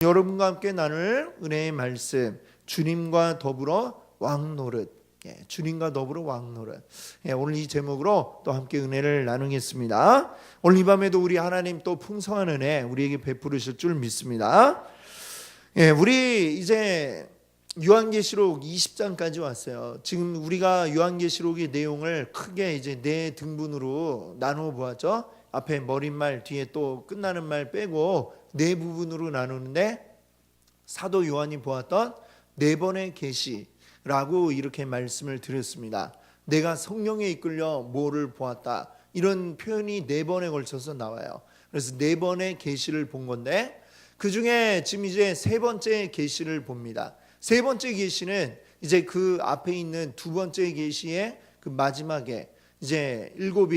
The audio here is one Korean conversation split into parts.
여러분과 함께 나눌 은혜의 말씀, 주님과 더불어 왕노릇. 주님과 더불어 왕노릇. 오늘 이 제목으로 또 함께 은혜를 나누겠습니다. 오늘 이 밤에도 우리 하나님 또 풍성한 은혜 우리에게 베푸르실 줄 믿습니다. 우리 이제 요한계시록 20장까지 왔어요. 지금 우리가 요한계시록의 내용을 크게 이제 네 등분으로 나누어 보았죠. 앞에 머릿말, 뒤에 또 끝나는 말 빼고 네 부분으로 나누는데, 사도 요한이 보았던 네 번의 계시라고 이렇게 말씀을 드렸습니다. 내가 성령에 이끌려 뭐를 보았다, 이런 표현이 네 번에 걸쳐서 나와요. 그래서 네 번의 계시를 본 건데, 그 중에 지금 이제 세 번째 계시를 봅니다. 세 번째 계시는 이제 그 앞에 있는 두 번째 계시의 그 마지막에 이제 일곱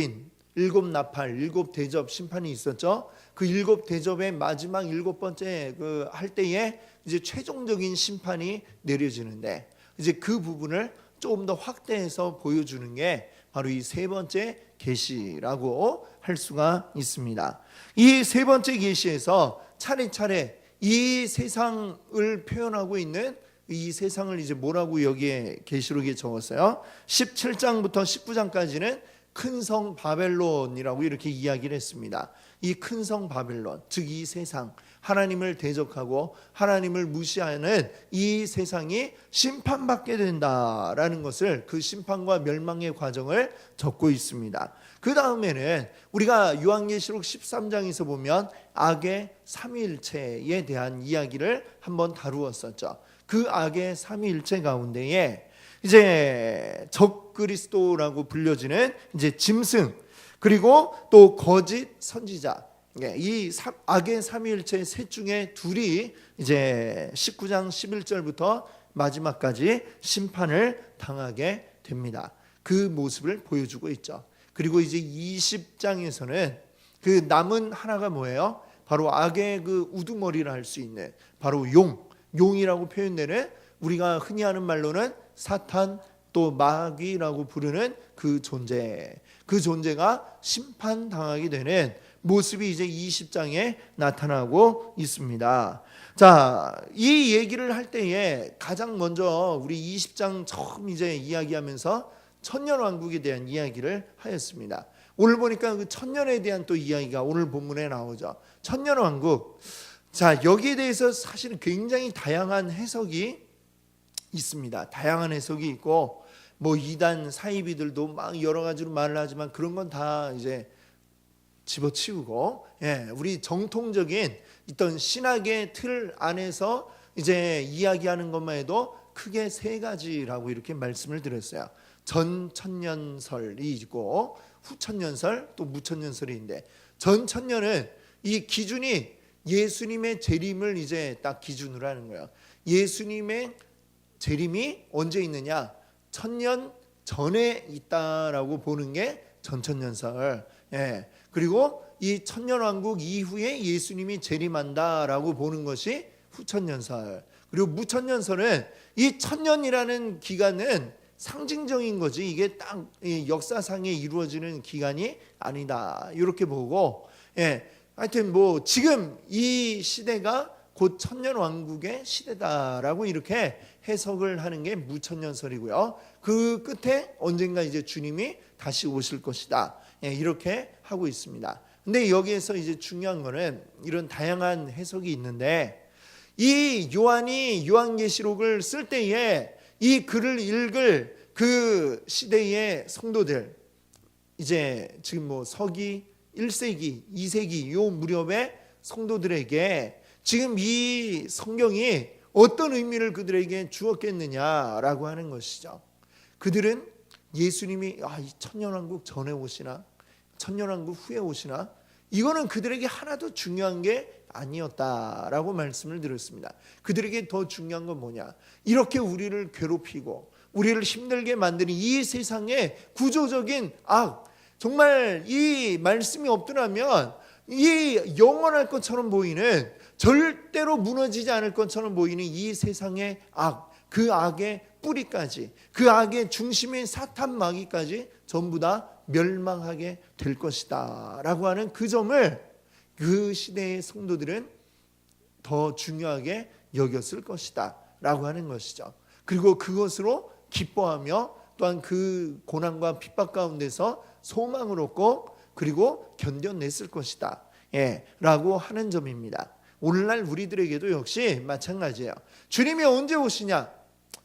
나팔, 일곱 대접 심판이 있었죠. 그 일곱 대접의 마지막 일곱 번째 그 할 때에 이제 최종적인 심판이 내려지는데, 이제 그 부분을 조금 더 확대해서 보여주는 게 바로 이 세 번째 계시라고 할 수가 있습니다. 이 세 번째 계시에서 차례차례 이 세상을 표현하고 있는 이 세상을 이제 뭐라고 여기에 계시록에 적었어요. 17장부터 19장까지는 큰 성 바벨론이라고 이렇게 이야기를 했습니다. 이 큰 성 바벨론, 즉 이 세상, 하나님을 대적하고 하나님을 무시하는 이 세상이 심판받게 된다라는 것을, 그 심판과 멸망의 과정을 적고 있습니다. 그 다음에는 우리가 요한계시록 13장에서 보면 악의 삼위일체에 대한 이야기를 한번 다루었었죠. 그 악의 삼위일체 가운데에 이제 적그리스도라고 불려지는 이제 짐승, 그리고 또 거짓 선지자, 이 악의 삼위일체 셋 중에 둘이 이제 19장 11절부터 마지막까지 심판을 당하게 됩니다. 그 모습을 보여주고 있죠. 그리고 이제 20장에서는 그 남은 하나가 뭐예요? 바로 악의 그 우두머리를 할 수 있는 바로 용이라고 표현되는, 우리가 흔히 하는 말로는 사탄, 또 마귀라고 부르는 그 존재가 심판당하게 되는 모습이 이제 20장에 나타나고 있습니다. 자, 이 얘기를 할 때에 가장 먼저 우리 20장 처음 이제 이야기하면서 천년왕국에 대한 이야기를 하였습니다. 오늘 보니까 그 천년에 대한 또 이야기가 오늘 본문에 나오죠. 천년왕국. 자, 여기에 대해서 사실은 굉장히 다양한 해석이 있습니다. 다양한 해석이 있고, 뭐 이단 사이비들도 막 여러 가지로 말을 하지만 그런 건 다 이제 집어치우고, 우리 정통적인 있던 신학의 틀 안에서 이제 이야기하는 것만 해도 크게 세 가지라고 이렇게 말씀을 드렸어요. 전천년설이 있고 후천년설, 또 무천년설인데, 전천년은 이 기준이 예수님의 재림을 이제 딱 기준으로 하는 거예요. 예수님의 재림이 언제 있느냐? 천년 전에 있다라고 보는 게 전천년설. 그리고 이 천년왕국 이후에 예수님이 재림한다라고 보는 것이 후천년설. 그리고 무천년설은 이 천년이라는 기간은 상징적인 거지, 이게 딱 역사상에 이루어지는 기간이 아니다, 이렇게 보고, 하여튼 뭐 지금 이 시대가 곧 천년왕국의 시대다라고 이렇게 해석을 하는 게 무천년설이고요. 그 끝에 언젠가 이제 주님이 다시 오실 것이다, 이렇게 하고 있습니다. 근데 여기에서 이제 중요한 거는 이런 다양한 해석이 있는데, 이 요한이 요한계시록을 쓸 때에 이 글을 읽을 그 시대의 성도들, 이제 지금 뭐 서기 1세기, 2세기 요 무렵의 성도들에게 지금 이 성경이 어떤 의미를 그들에게 주었겠느냐라고 하는 것이죠. 그들은 예수님이 이 천년왕국 전에 오시나 천년왕국 후에 오시나, 이거는 그들에게 하나도 중요한 게 아니었다라고 말씀을 드렸습니다. 그들에게 더 중요한 건 뭐냐? 이렇게 우리를 괴롭히고 우리를 힘들게 만드는 이 세상의 구조적인 악, 정말 이 말씀이 없더라면 이 영원할 것처럼 보이는, 절대로 무너지지 않을 것처럼 보이는 이 세상의 악, 그 악의 뿌리까지, 그 악의 중심인 사탄 마귀까지 전부 다 멸망하게 될 것이다 라고 하는 그 점을 그 시대의 성도들은 더 중요하게 여겼을 것이다 라고 하는 것이죠. 그리고 그것으로 기뻐하며 또한 그 고난과 핍박 가운데서 소망을 얻고 그리고 견뎌냈을 것이다 라고 하는 점입니다. 오늘날 우리들에게도 역시 마찬가지예요. 주님이 언제 오시냐?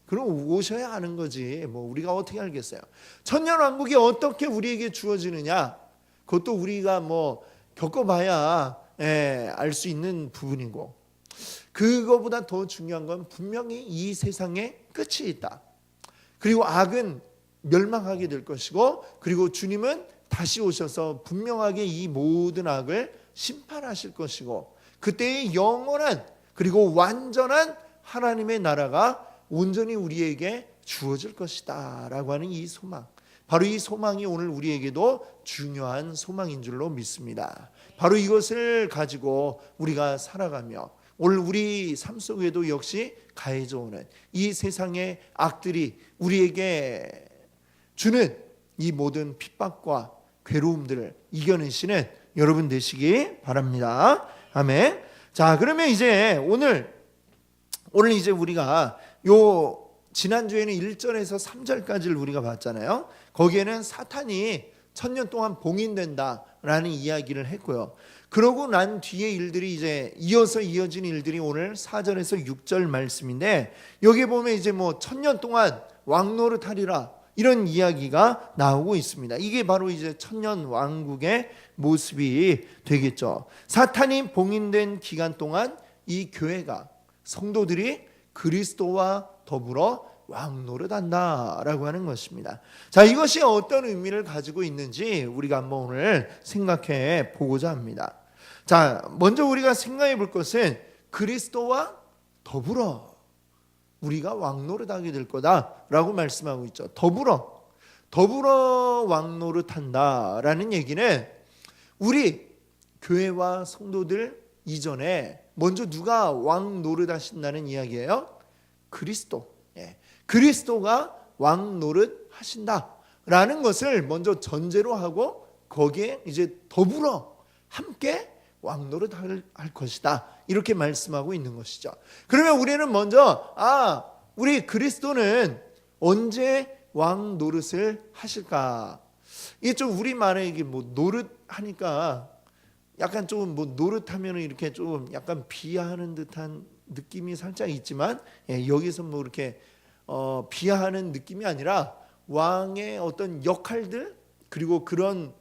그럼 오셔야 하는 거지. 뭐 우리가 어떻게 알겠어요? 천년왕국이 어떻게 우리에게 주어지느냐? 그것도 우리가 뭐 겪어봐야 알 수 있는 부분이고, 그거보다 더 중요한 건 분명히 이 세상에 끝이 있다. 그리고 악은 멸망하게 될 것이고, 그리고 주님은 다시 오셔서 분명하게 이 모든 악을 심판하실 것이고, 그때의 영원한 그리고 완전한 하나님의 나라가 온전히 우리에게 주어질 것이다 라고 하는 이 소망, 바로 이 소망이 오늘 우리에게도 중요한 소망인 줄로 믿습니다. 바로 이것을 가지고 우리가 살아가며 오늘 우리 삶 속에도 역시 가해져 오는 이 세상의 악들이 우리에게 주는 이 모든 핍박과 괴로움들을 이겨내시는 여러분 되시기 바랍니다. 아멘. 자, 그러면 이제 오늘 이제 우리가 요 지난주에는 1절에서 3절까지를 우리가 봤잖아요. 거기에는 사탄이 1000년 동안 봉인된다라는 이야기를 했고요. 그러고 난 뒤에 일들이 이제 이어진 일들이 오늘 4절에서 6절 말씀인데, 여기에 보면 이제 뭐 1000년 동안 왕노릇하리라 이런 이야기가 나오고 있습니다. 이게 바로 이제 1000년 왕국의 모습이 되겠죠. 사탄이 봉인된 기간 동안 이 교회가, 성도들이 그리스도와 더불어 왕노릇한다라고 하는 것입니다. 자, 이것이 어떤 의미를 가지고 있는지 우리가 한번 오늘 생각해 보고자 합니다. 자, 먼저 우리가 생각해 볼 것은 그리스도와 더불어 우리가 왕노릇하게 될 거다라고 말씀하고 있죠. 더불어 왕노릇한다라는 얘기는 우리 교회와 성도들 이전에 먼저 누가 왕노릇하신다는 이야기예요? 그리스도. 그리스도가 왕노릇하신다라는 것을 먼저 전제로 하고, 거기에 이제 더불어 함께 왕노릇할 것이다 이렇게 말씀하고 있는 것이죠. 그러면 우리는 먼저 우리 그리스도는 언제 왕노릇을 하실까? 이게 좀 우리말에 이게 뭐 노릇하니까 약간 좀 뭐 노릇하면 이렇게 좀 약간 비하하는 듯한 느낌이 살짝 있지만, 여기서 뭐 이렇게 비하하는 느낌이 아니라 왕의 어떤 역할들, 그리고 그런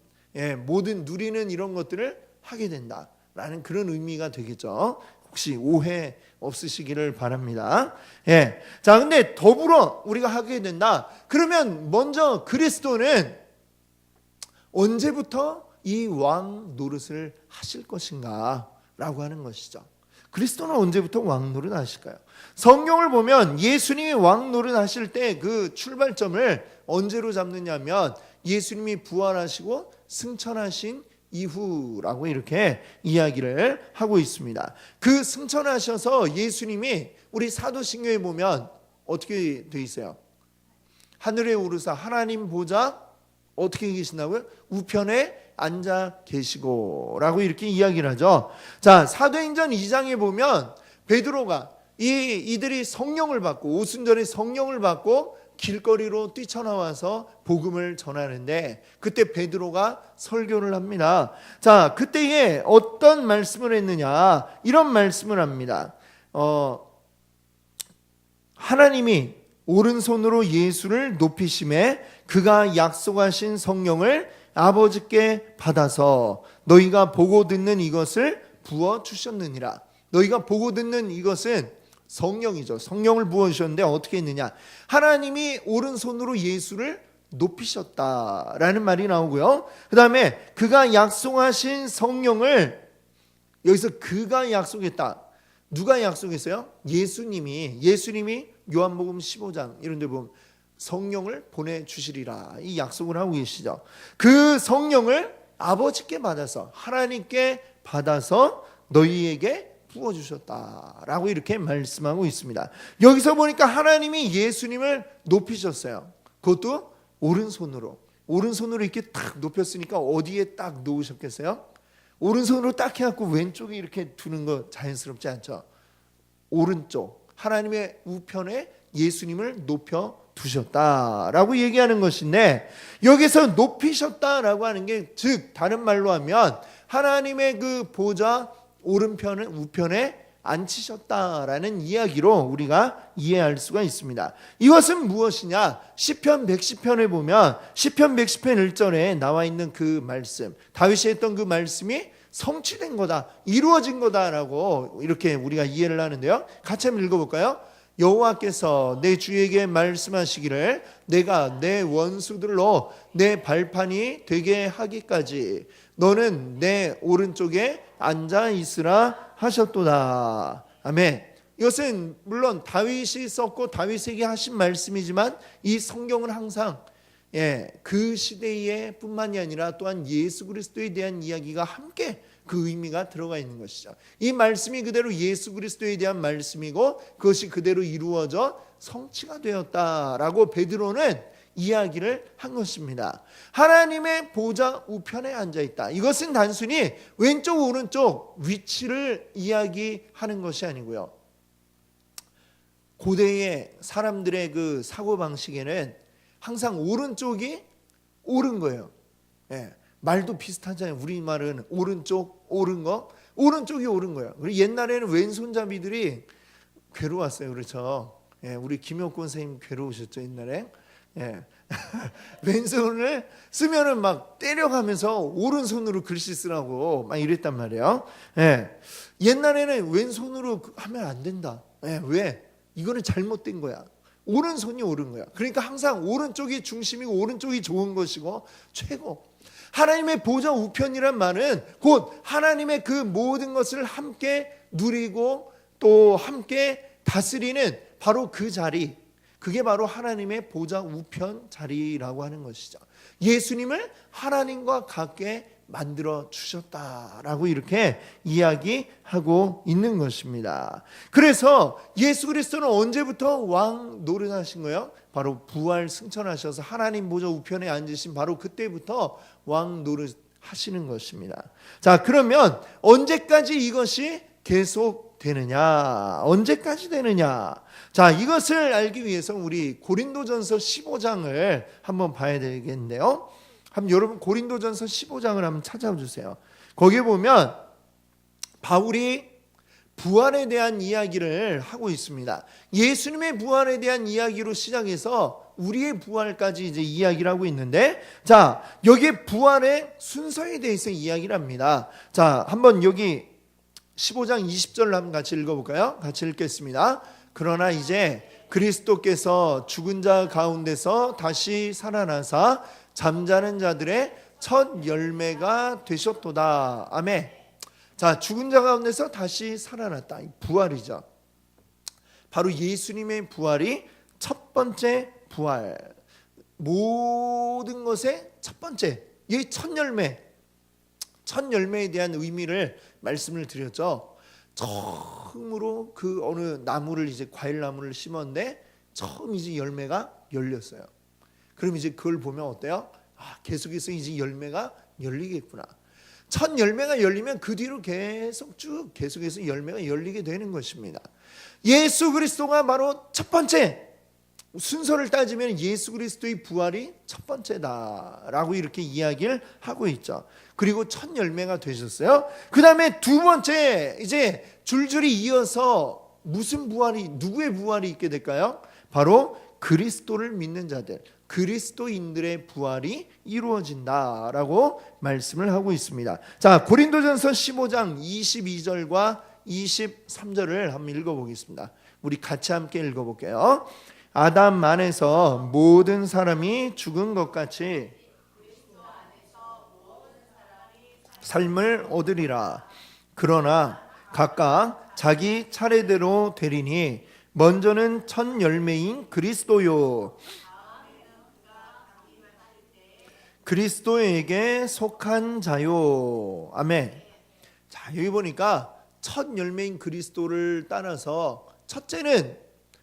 모든 누리는 이런 것들을 하게 된다라는 그런 의미가 되겠죠. 혹시 오해 없으시기를 바랍니다. 자, 근데 더불어 우리가 하게 된다. 그러면 먼저 그리스도는 언제부터 이 왕 노릇을 하실 것인가 라고 하는 것이죠. 그리스도는 언제부터 왕 노릇 하실까요? 성경을 보면 예수님이 왕 노릇 하실 때 그 출발점을 언제로 잡느냐면 예수님이 부활하시고 승천하신 이후라고 이렇게 이야기를 하고 있습니다. 그 승천하셔서 예수님이 우리 사도신경에 보면 어떻게 돼 있어요? 하늘에 오르사 하나님 보좌 어떻게 계신다고요? 우편에 앉아 계시고 라고 이렇게 이야기를 하죠. 자, 사도행전 2장에 보면 베드로가 이들이 성령을 받고 오순절에 성령을 받고 길거리로 뛰쳐나와서 복음을 전하는데, 그때 베드로가 설교를 합니다. 자, 그때에 어떤 말씀을 했느냐, 이런 말씀을 합니다. 하나님이 오른손으로 예수를 높이심에 그가 약속하신 성령을 아버지께 받아서 너희가 보고 듣는 이것을 부어 주셨느니라. 너희가 보고 듣는 이것은 성령이죠. 성령을 부어주셨는데 어떻게 했느냐, 하나님이 오른손으로 예수를 높이셨다라는 말이 나오고요. 그 다음에 그가 약속하신 성령을, 여기서 그가 약속했다. 누가 약속했어요? 예수님이 요한복음 15장 이런 데 보면 성령을 보내주시리라 이 약속을 하고 계시죠. 그 성령을 아버지께 받아서, 하나님께 받아서 너희에게 부어주셨다라고 이렇게 말씀하고 있습니다. 여기서 보니까 하나님이 예수님을 높이셨어요. 그것도 오른손으로 이렇게 딱 높였으니까 어디에 딱 놓으셨겠어요? 오른손으로 딱 해갖고 왼쪽에 이렇게 두는 거 자연스럽지 않죠? 오른쪽, 하나님의 우편에 예수님을 높여 두셨다라고 얘기하는 것인데, 여기서 높이셨다라고 하는 게, 즉 다른 말로 하면 하나님의 그 보좌 오른편은 우편에 앉히셨다라는 이야기로 우리가 이해할 수가 있습니다. 이것은 무엇이냐? 시편 110편에 보면 시편 110편 1절에 나와 있는 그 말씀, 다윗이 했던 그 말씀이 성취된 거다, 이루어진 거다라고 이렇게 우리가 이해를 하는데요. 같이 한번 읽어볼까요? 여호와께서 내 주에게 말씀하시기를 내가 내 원수들로 내 발판이 되게 하기까지 너는 내 오른쪽에 앉아 있으라 하셨도다. 아멘. 이것은 물론 다윗이 썼고 다윗에게 하신 말씀이지만, 이 성경은 항상 그 시대에 뿐만이 아니라 또한 예수 그리스도에 대한 이야기가 함께 그 의미가 들어가 있는 것이죠. 이 말씀이 그대로 예수 그리스도에 대한 말씀이고 그것이 그대로 이루어져 성취가 되었다라고 베드로는 이야기를 한 것입니다. 하나님의 보좌 우편에 앉아있다. 이것은 단순히 왼쪽 오른쪽 위치를 이야기하는 것이 아니고요, 고대의 사람들의 그 사고방식에는 항상 오른쪽이 옳은 거예요. 말도 비슷하잖아요. 우리말은 오른쪽 옳은 거, 오른쪽이 옳은 거예요. 그리고 옛날에는 왼손잡이들이 괴로웠어요. 그렇죠? 우리 김혁권 선생님 괴로우셨죠 옛날에? 왼손을 쓰면은 막 때려가면서 오른손으로 글씨 쓰라고 막 이랬단 말이에요. 옛날에는 왼손으로 하면 안 된다. 왜? 이거는 잘못된 거야. 오른손이 옳은 거야. 그러니까 항상 오른쪽이 중심이고 오른쪽이 좋은 것이고 최고. 하나님의 보좌 우편이란 말은 곧 하나님의 그 모든 것을 함께 누리고 또 함께 다스리는 바로 그 자리, 그게 바로 하나님의 보좌 우편 자리라고 하는 것이죠. 예수님을 하나님과 같게 만들어 주셨다라고 이렇게 이야기하고 있는 것입니다. 그래서 예수 그리스도는 언제부터 왕 노릇하신 거예요? 바로 부활 승천하셔서 하나님 보좌 우편에 앉으신 바로 그때부터 왕 노릇하시는 것입니다. 자, 그러면 언제까지 이것이 계속 되느냐? 언제까지 되느냐? 자, 이것을 알기 위해서 우리 고린도전서 15장을 한번 봐야 되겠는데요. 한번 여러분 고린도전서 15장을 한번 찾아주세요. 거기에 보면 바울이 부활에 대한 이야기를 하고 있습니다. 예수님의 부활에 대한 이야기로 시작해서 우리의 부활까지 이제 이야기를 하고 있는데, 자, 여기에 부활의 순서에 대해서 이야기를 합니다. 자, 한번 여기 15장 20절을 한번 같이 읽어볼까요? 같이 읽겠습니다. 그러나 이제 그리스도께서 죽은 자 가운데서 다시 살아나사 잠자는 자들의 첫 열매가 되셨도다. 아멘. 자, 죽은 자 가운데서 다시 살아났다. 부활이죠. 바로 예수님의 부활이 첫 번째 부활. 모든 것의 첫 번째, 이 첫 열매. 첫 열매에 대한 의미를 말씀을 드렸죠. 처음으로 그 어느 나무를 이제 과일 나무를 심었는데 처음 이제 열매가 열렸어요. 그럼 이제 그걸 보면 어때요? 계속해서 이제 열매가 열리겠구나. 첫 열매가 열리면 그 뒤로 계속 쭉 계속해서 열매가 열리게 되는 것입니다. 예수 그리스도가 바로 첫 번째, 순서를 따지면 예수 그리스도의 부활이 첫 번째다라고 이렇게 이야기를 하고 있죠. 그리고 첫 열매가 되셨어요. 그 다음에 두 번째, 이제 줄줄이 이어서 무슨 부활이, 누구의 부활이 있게 될까요? 바로 그리스도를 믿는 자들, 그리스도인들의 부활이 이루어진다라고 말씀을 하고 있습니다. 자, 고린도전서 15장 22절과 23절을 한번 읽어보겠습니다. 우리 같이 함께 읽어볼게요. 아담 안에서 모든 사람이 죽은 것 같이 삶을 얻으리라. 그러나 각각 자기 차례대로 되리니 먼저는 첫 열매인 그리스도요, 그리스도에게 속한 자요. 아멘. 자, 여기 보니까 첫 열매인 그리스도를 따라서 첫째는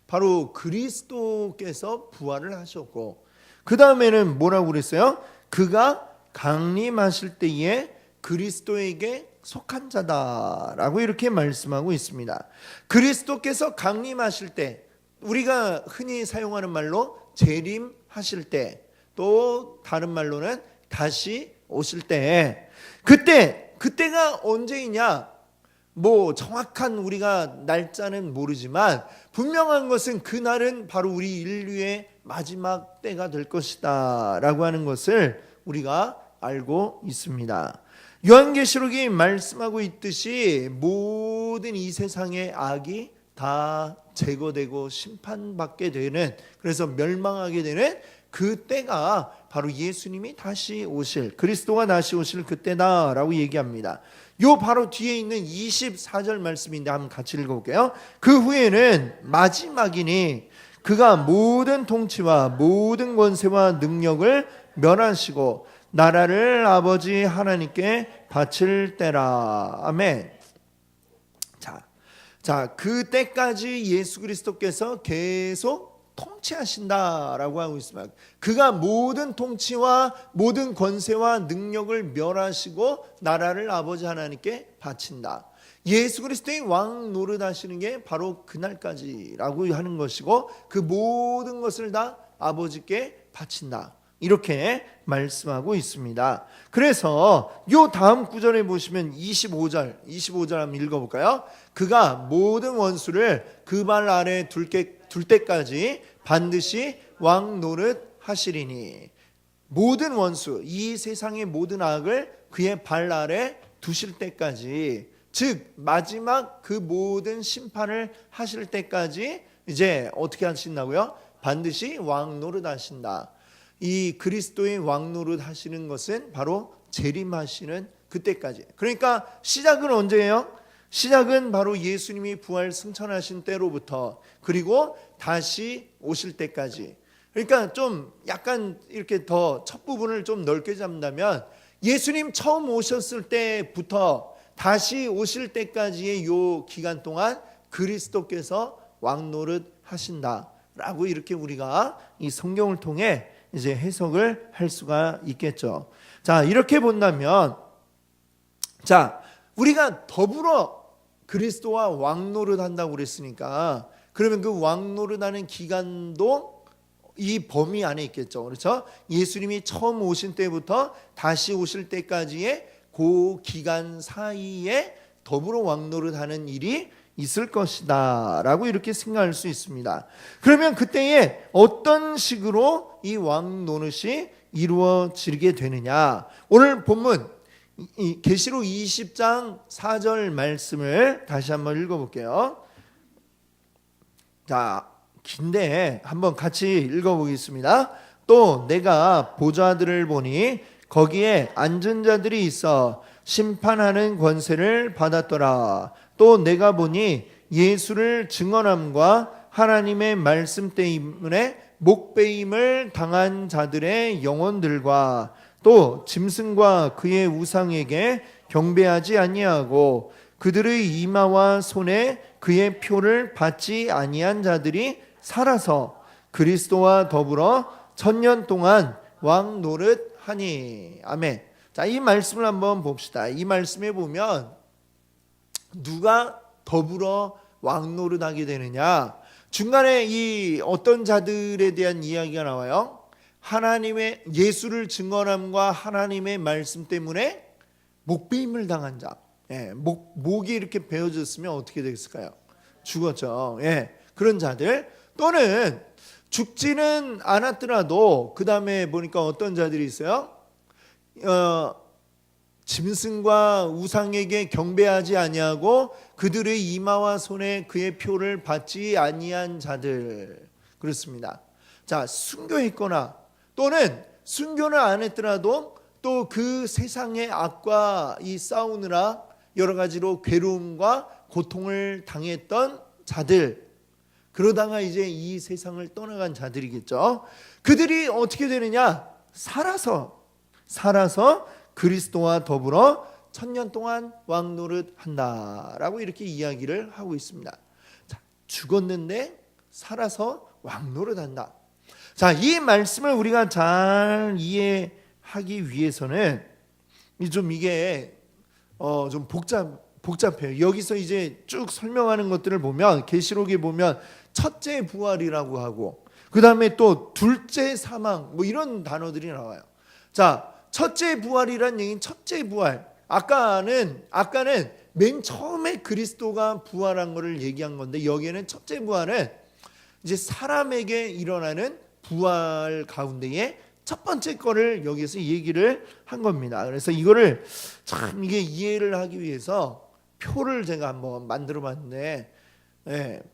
바로 그리스도께서 부활을 하셨고, 그 다음에는 뭐라고 그랬어요? 그가 강림하실 때에 그리스도에게 속한 자다라고 이렇게 말씀하고 있습니다. 그리스도께서 강림하실 때, 우리가 흔히 사용하는 말로 재림하실 때, 또 다른 말로는 다시 오실 때, 그때가 언제이냐? 뭐 정확한 우리가 날짜는 모르지만 분명한 것은 그날은 바로 우리 인류의 마지막 때가 될 것이다 라고 하는 것을 우리가 알고 있습니다. 요한계시록이 말씀하고 있듯이 모든 이 세상의 악이 다 제거되고 심판받게 되는, 그래서 멸망하게 되는 그 때가 바로 예수님이 다시 오실, 그리스도가 다시 오실 그때다라고 얘기합니다. 요 바로 뒤에 있는 24절 말씀인데 한번 같이 읽어볼게요. 그 후에는 마지막이니 그가 모든 통치와 모든 권세와 능력을 멸하시고 나라를 아버지 하나님께 바칠 때라. 아멘. 자, 그 때까지 예수 그리스도께서 계속 통치하신다라고 하고 있습니다. 그가 모든 통치와 모든 권세와 능력을 멸하시고 나라를 아버지 하나님께 바친다. 예수 그리스도의 왕 노릇하시는 게 바로 그날까지라고 하는 것이고, 그 모든 것을 다 아버지께 바친다, 이렇게 말씀하고 있습니다. 그래서 요 다음 구절에 보시면 25절 한번 읽어볼까요? 그가 모든 원수를 그 발 아래 둘 때까지 반드시 왕 노릇 하시리니, 모든 원수, 이 세상의 모든 악을 그의 발 아래 두실 때까지, 즉 마지막 그 모든 심판을 하실 때까지 이제 어떻게 하신다고요? 반드시 왕 노릇 하신다. 이 그리스도의 왕 노릇 하시는 것은 바로 재림하시는 그때까지. 그러니까 시작은 언제예요? 시작은 바로 예수님이 부활 승천하신 때로부터, 그리고 다시 오실 때까지. 그러니까 좀 약간 이렇게 더 첫 부분을 좀 넓게 잡는다면, 예수님 처음 오셨을 때부터 다시 오실 때까지의 요 기간 동안 그리스도께서 왕 노릇 하신다라고 이렇게 우리가 이 성경을 통해 이제 해석을 할 수가 있겠죠. 자, 이렇게 본다면, 자, 우리가 더불어 그리스도와 왕 노릇 한다고 그랬으니까, 그러면 그 왕 노릇하는 기간도 이 범위 안에 있겠죠. 그렇죠? 예수님이 처음 오신 때부터 다시 오실 때까지의 그 기간 사이에 더불어 왕 노릇하는 일이 있을 것이다 라고 이렇게 생각할 수 있습니다. 그러면 그때에 어떤 식으로 이 왕 노릇이 이루어지게 되느냐, 오늘 본문 계시록 20장 4절 말씀을 다시 한번 읽어볼게요. 자, 긴데 한번 같이 읽어보겠습니다. 또 내가 보좌들을 보니 거기에 앉은 자들이 있어 심판하는 권세를 받았더라. 또 내가 보니 예수를 증언함과 하나님의 말씀 때문에 목배임을 당한 자들의 영혼들과 또 짐승과 그의 우상에게 경배하지 아니하고 그들의 이마와 손에 그의 표를 받지 아니한 자들이 살아서 그리스도와 더불어 1000년 동안 왕 노릇 하니. 아멘. 자, 이 말씀을 한번 봅시다. 이 말씀에 보면 누가 더불어 왕 노릇 하게 되느냐, 중간에 이 어떤 자들에 대한 이야기가 나와요. 하나님의 예수를 증언함과 하나님의 말씀 때문에 목배임을 당한 자. 목이 이렇게 베어졌으면 어떻게 됐을까요? 죽었죠. 그런 자들, 또는 죽지는 않았더라도 그 다음에 보니까 어떤 자들이 있어요? 짐승과 우상에게 경배하지 아니하고 그들의 이마와 손에 그의 표를 받지 아니한 자들, 그렇습니다. 자, 순교했거나 또는 순교는 안 했더라도 또 그 세상의 악과 이 싸우느라 여러 가지로 괴로움과 고통을 당했던 자들, 그러다가 이제 이 세상을 떠나간 자들이겠죠. 그들이 어떻게 되느냐? 살아서 그리스도와 더불어 1000년 동안 왕 노릇 한다라고 이렇게 이야기를 하고 있습니다. 자, 죽었는데 살아서 왕 노릇 한다. 자, 이 말씀을 우리가 잘 이해하기 위해서는 좀 이게 좀 복잡해요. 여기서 이제 쭉 설명하는 것들을 보면 계시록에 보면 첫째 부활이라고 하고 그 다음에 또 둘째 사망 뭐 이런 단어들이 나와요. 자, 첫째 부활이란 얘기는 첫째 부활. 아까는 맨 처음에 그리스도가 부활한 것을 얘기한 건데 여기에는 첫째 부활은 이제 사람에게 일어나는 부활 가운데에 첫 번째 거를 여기서 얘기를 한 겁니다. 그래서 이거를 참 이게 이해를 하기 위해서 표를 제가 한번 만들어 봤는데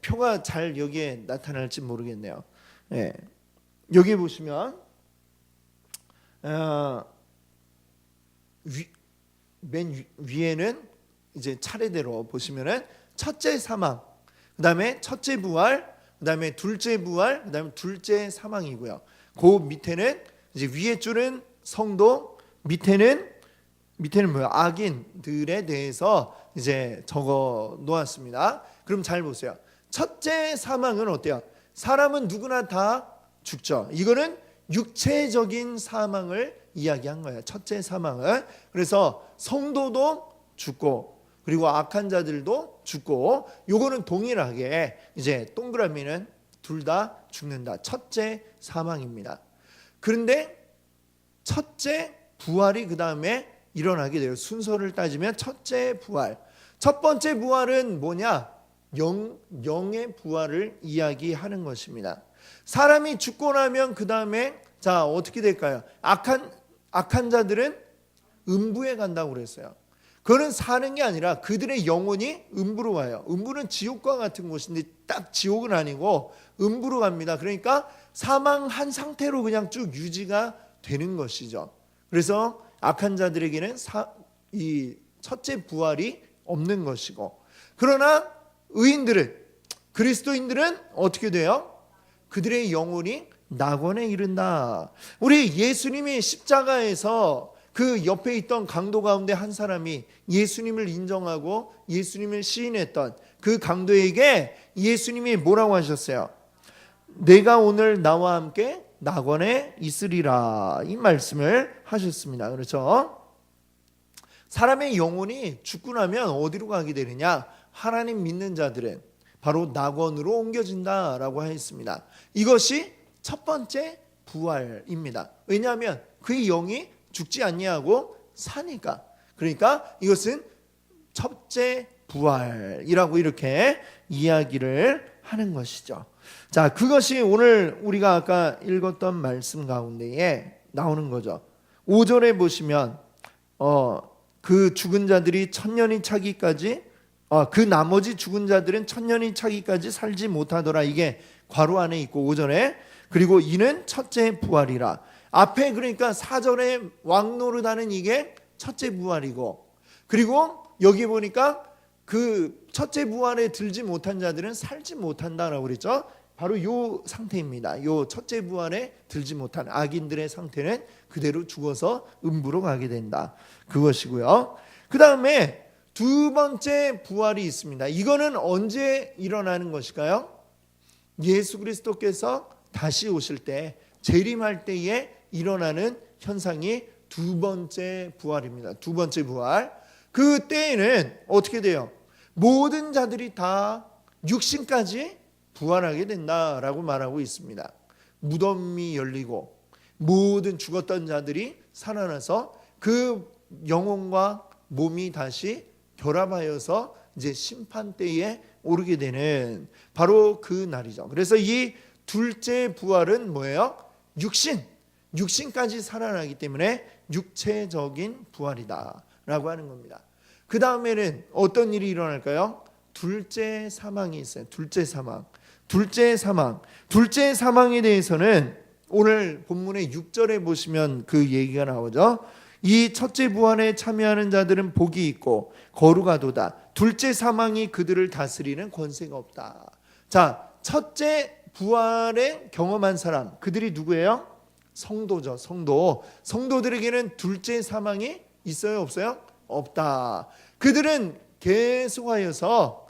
표가 잘 여기에 나타날지 모르겠네요. 여기 보시면 맨 위에는 이제 차례대로 보시면은 첫째 사망, 그다음에 첫째 부활, 그다음에 둘째 부활, 그다음에 둘째 사망이고요. 그 밑에는 이제 위에 줄은 성도, 밑에는 뭐야? 악인들에 대해서 이제 적어 놓았습니다. 그럼 잘 보세요. 첫째 사망은 어때요? 사람은 누구나 다 죽죠. 이거는 육체적인 사망을 이야기한 거예요. 첫째 사망은. 그래서 성도도 죽고 그리고 악한 자들도 죽고 요거는 동일하게 이제 동그라미는 둘 다 죽는다. 첫째 사망입니다. 그런데 첫째 부활이 그 다음에 일어나게 돼요. 순서를 따지면 첫째 부활. 첫 번째 부활은 뭐냐? 영의 부활을 이야기하는 것입니다. 사람이 죽고 나면 그 다음에 자 어떻게 될까요? 악한 자들은 음부에 간다고 그랬어요. 그거는 사는 게 아니라 그들의 영혼이 음부로 와요. 음부는 지옥과 같은 곳인데 딱 지옥은 아니고 음부로 갑니다. 그러니까 사망한 상태로 그냥 쭉 유지가 되는 것이죠. 그래서 악한 자들에게는 이 첫째 부활이 없는 것이고, 그러나 의인들은, 그리스도인들은 어떻게 돼요? 그들의 영혼이 낙원에 이른다. 우리 예수님이 십자가에서 그 옆에 있던 강도 가운데 한 사람이 예수님을 인정하고 예수님을 시인했던 그 강도에게 예수님이 뭐라고 하셨어요? 내가 오늘 나와 함께 낙원에 있으리라, 이 말씀을 하셨습니다. 그렇죠? 사람의 영혼이 죽고 나면 어디로 가게 되느냐? 하나님 믿는 자들은 바로 낙원으로 옮겨진다라고 했습니다. 이것이 첫 번째 부활입니다. 왜냐하면 그의 영이 죽지 아니하고 사니까. 그러니까 이것은 첫째 부활이라고 이렇게 이야기를 하는 것이죠. 자, 그것이 오늘 우리가 아까 읽었던 말씀 가운데에 나오는 거죠. 5절에 보시면 그 죽은 자들이 천년이 차기까지 그 나머지 죽은 자들은 천년이 차기까지 살지 못하더라. 이게 괄호 안에 있고 5절에 그리고 이는 첫째 부활이라. 앞에 그러니까 4절에 왕노릇하는 이게 첫째 부활이고, 그리고 여기 보니까 그 첫째 부활에 들지 못한 자들은 살지 못한다라고 그랬죠. 바로 요 상태입니다. 요 첫째 부활에 들지 못한 악인들의 상태는 그대로 죽어서 음부로 가게 된다. 그것이고요. 그 다음에 두 번째 부활이 있습니다. 이거는 언제 일어나는 것일까요? 예수 그리스도께서 다시 오실 때, 재림할 때에 일어나는 현상이 두 번째 부활입니다. 두 번째 부활. 그 때에는 어떻게 돼요? 모든 자들이 다 육신까지 부활하게 된다라고 말하고 있습니다. 무덤이 열리고 모든 죽었던 자들이 살아나서 그 영혼과 몸이 다시 결합하여서 이제 심판 때에 오르게 되는 바로 그 날이죠. 그래서 이 둘째 부활은 뭐예요? 육신까지 살아나기 때문에 육체적인 부활이다라고 하는 겁니다. 그 다음에는 어떤 일이 일어날까요? 둘째 사망이 있어요. 둘째 사망에 대해서는 오늘 본문의 6절에 보시면 그 얘기가 나오죠. 이 첫째 부활에 참여하는 자들은 복이 있고 거룩하도다. 둘째 사망이 그들을 다스리는 권세가 없다. 자, 첫째 부활에 경험한 사람, 그들이 누구예요? 성도죠. 성도들에게는 둘째 사망이 있어요, 없어요? 없다. 그들은 계속하여서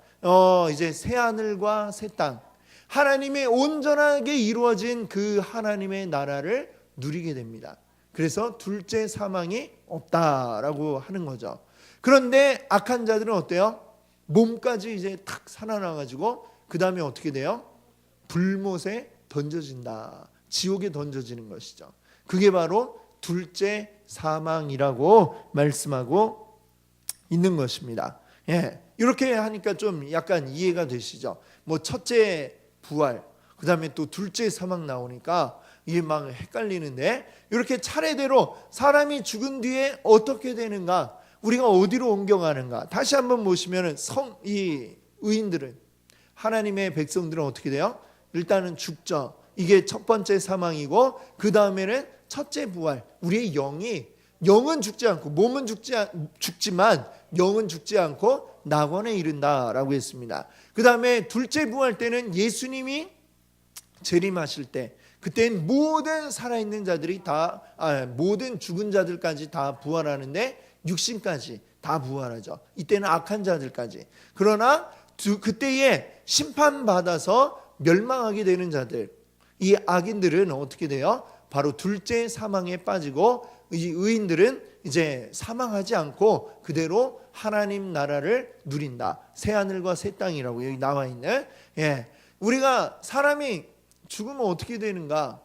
이제 새 하늘과 새 땅, 하나님의 온전하게 이루어진 그 하나님의 나라를 누리게 됩니다. 그래서 둘째 사망이 없다라고 하는 거죠. 그런데 악한 자들은 어때요? 몸까지 이제 탁 살아나가지고 그 다음에 어떻게 돼요? 불못에 던져진다. 지옥에 던져지는 것이죠. 그게 바로 둘째 사망이라고 말씀하고 있는 것입니다. 예, 이렇게 하니까 좀 약간 이해가 되시죠? 뭐 첫째 부활, 그 다음에 또 둘째 사망 나오니까 이게 막 헷갈리는데, 이렇게 차례대로 사람이 죽은 뒤에 어떻게 되는가, 우리가 어디로 옮겨가는가, 다시 한번 보시면 이 의인들은, 하나님의 백성들은 어떻게 돼요? 일단은 죽죠. 이게 첫 번째 사망이고, 그 다음에는 첫째 부활. 우리의 영은 죽지 않고, 몸은 죽지만 영은 죽지 않고 낙원에 이른다라고 했습니다. 그 다음에 둘째 부활 때는 예수님이 재림하실 때, 그때는 모든 살아있는 자들이 다, 모든 죽은 자들까지 다 부활하는데, 육신까지 다 부활하죠. 이때는 악한 자들까지. 그러나 그때에 심판받아서 멸망하게 되는 자들, 이 악인들은 어떻게 돼요? 바로 둘째 사망에 빠지고, 이 의인들은 이제 사망하지 않고 그대로 하나님 나라를 누린다. 새하늘과 새 땅이라고 여기 나와 있는. 예, 우리가 사람이 죽으면 어떻게 되는가?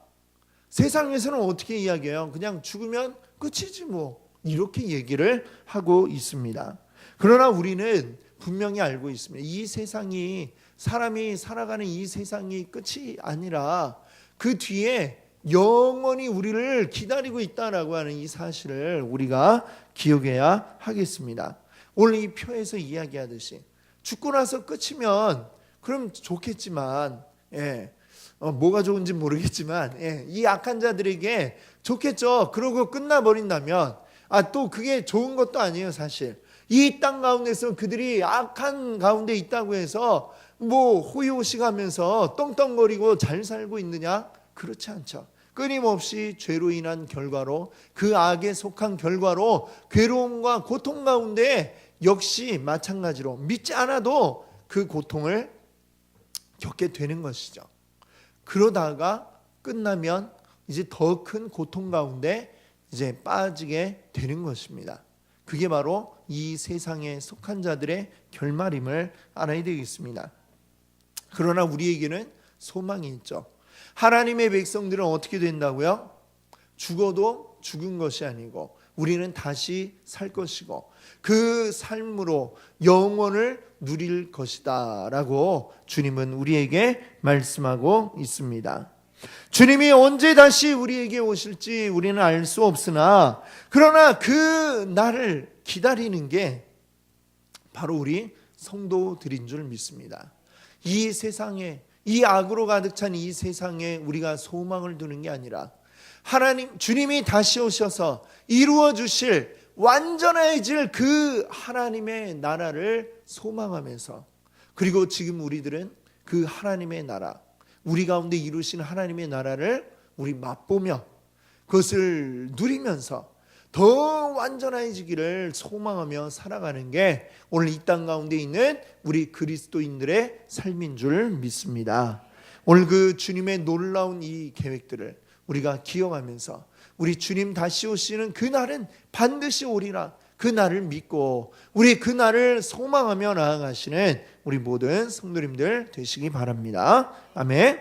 세상에서는 어떻게 이야기해요? 그냥 죽으면 끝이지 뭐, 이렇게 얘기를 하고 있습니다. 그러나 우리는 분명히 알고 있습니다. 이 세상이, 사람이 살아가는 이 세상이 끝이 아니라 그 뒤에 영원히 우리를 기다리고 있다라고 하는 이 사실을 우리가 기억해야 하겠습니다. 오늘 이 표에서 이야기하듯이 죽고 나서 끝이면 그럼 좋겠지만, 뭐가 좋은지 모르겠지만, 이 악한 자들에게 좋겠죠. 그러고 끝나버린다면, 또 그게 좋은 것도 아니에요. 사실 이 땅 가운데서 그들이 악한 가운데 있다고 해서 뭐 호의호식하면서 떵떵거리고 잘 살고 있느냐? 그렇지 않죠. 끊임없이 죄로 인한 결과로, 그 악에 속한 결과로 괴로움과 고통 가운데 역시 마찬가지로 믿지 않아도 그 고통을 겪게 되는 것이죠. 그러다가 끝나면 이제 더 큰 고통 가운데 이제 빠지게 되는 것입니다. 그게 바로 이 세상에 속한 자들의 결말임을 알아야 되겠습니다. 그러나 우리에게는 소망이 있죠. 하나님의 백성들은 어떻게 된다고요? 죽어도 죽은 것이 아니고 우리는 다시 살 것이고 그 삶으로 영원을 누릴 것이다 라고 주님은 우리에게 말씀하고 있습니다. 주님이 언제 다시 우리에게 오실지 우리는 알 수 없으나, 그러나 그 날을 기다리는 게 바로 우리 성도들인 줄 믿습니다. 이 세상에, 이 악으로 가득 찬 이 세상에 우리가 소망을 두는 게 아니라 하나님, 주님이 다시 오셔서 이루어 주실, 완전해질 그 하나님의 나라를 소망하면서, 그리고 지금 우리들은 그 하나님의 나라, 우리 가운데 이루신 하나님의 나라를 우리 맛보며 그것을 누리면서 더 완전해지기를 소망하며 살아가는 게 오늘 이 땅 가운데 있는 우리 그리스도인들의 삶인 줄 믿습니다. 오늘 그 주님의 놀라운 이 계획들을 우리가 기억하면서 우리 주님 다시 오시는 그 날은 반드시 오리라, 그 날을 믿고 우리 그 날을 소망하며 나아가시는 우리 모든 성도님들 되시기 바랍니다. 아멘.